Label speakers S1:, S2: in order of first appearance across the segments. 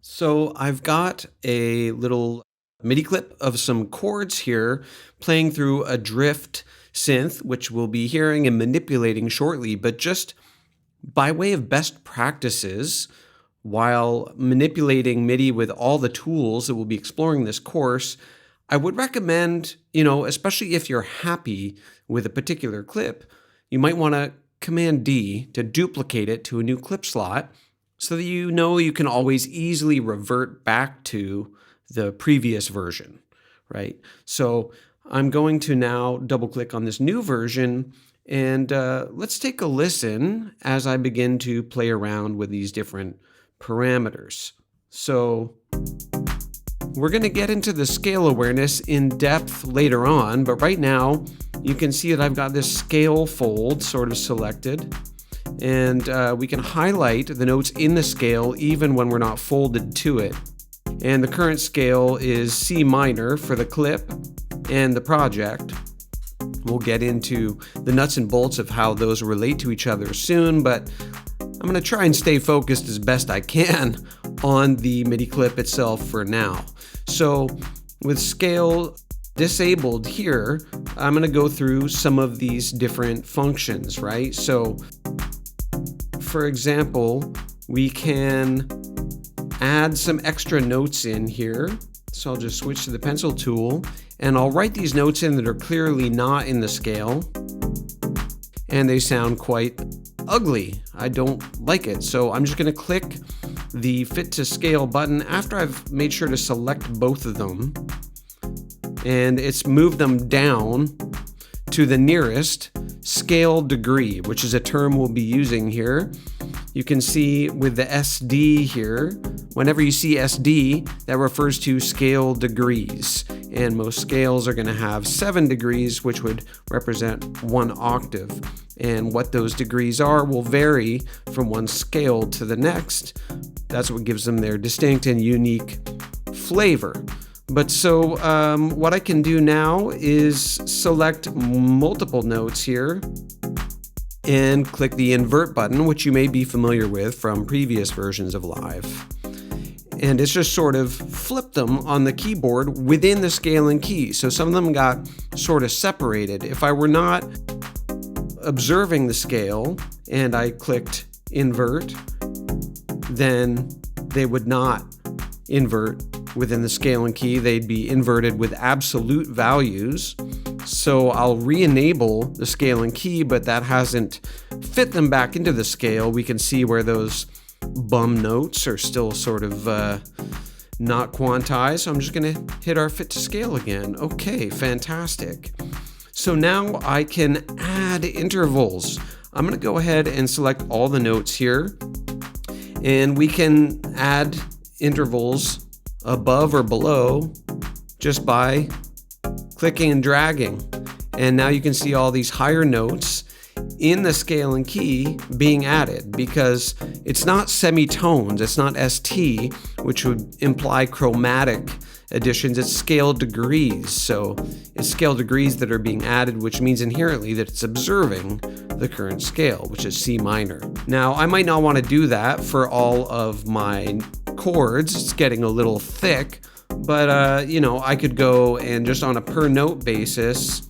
S1: So I've got a little MIDI clip of some chords here playing through a drift synth, which we'll be hearing and manipulating shortly. But just by way of best practices, while manipulating MIDI with all the tools that we'll be exploring this course, I would recommend, especially if you're happy with a particular clip, you might want to Command D to duplicate it to a new clip slot so that you know you can always easily revert back to the previous version, right? So I'm going to now double click on this new version and let's take a listen as I begin to play around with these different parameters. So we're going to get into the scale awareness in depth later on, but right now you can see that I've got this scale fold sort of selected, and we can highlight the notes in the scale even when we're not folded to it. And the current scale is C minor for the clip and the project. We'll get into the nuts and bolts of how those relate to each other soon, but I'm going to try and stay focused as best I can on the MIDI clip itself for now. So with scale disabled here, I'm going to go through some of these different functions, right? So for example, we can add some extra notes in here. So I'll just switch to the pencil tool and I'll write these notes in that are clearly not in the scale. And they sound quite ugly. I don't like it. So I'm just going to click the fit to scale button after I've made sure to select both of them. And it's moved them down to the nearest scale degree, which is a term we'll be using here. You can see with the SD here, whenever you see SD, that refers to scale degrees. And most scales are going to have 7 degrees, which would represent 1 octave. And what those degrees are will vary from one scale to the next. That's what gives them their distinct and unique flavor. But so what I can do now is select multiple notes here and click the invert button, which you may be familiar with from previous versions of Live. And it's just sort of flipped them on the keyboard within the scaling key. So some of them got sort of separated. If I were not observing the scale and I clicked invert, then they would not invert within the scaling key. They'd be inverted with absolute values. So I'll re-enable the scaling key, but that hasn't fit them back into the scale. We can see where those bum notes are still sort of not quantized. So I'm just going to hit our fit to scale again. Okay, fantastic. So now I can add intervals. I'm going to go ahead and select all the notes here, and we can add intervals above or below just by clicking and dragging. And now you can see all these higher notes in the scale and key being added because it's not semitones, it's not ST, which would imply chromatic additions, it's scale degrees. So it's scale degrees that are being added, which means inherently that it's observing the current scale, which is C minor. Now, I might not want to do that for all of my chords. It's getting a little thick, but I could go and just on a per note basis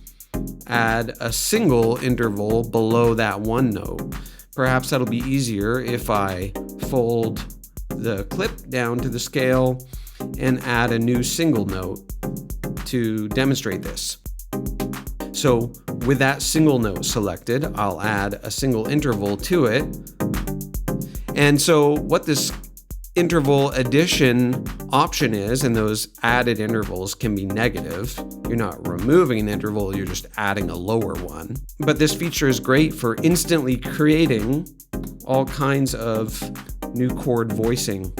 S1: add a single interval below that one note. Perhaps that'll be easier if I fold the clip down to the scale and add a new single note to demonstrate this. So with that single note selected, I'll add a single interval to it. And so what this interval addition option is, and those added intervals can be negative. You're not removing an interval, you're just adding a lower one. But this feature is great for instantly creating all kinds of new chord voicing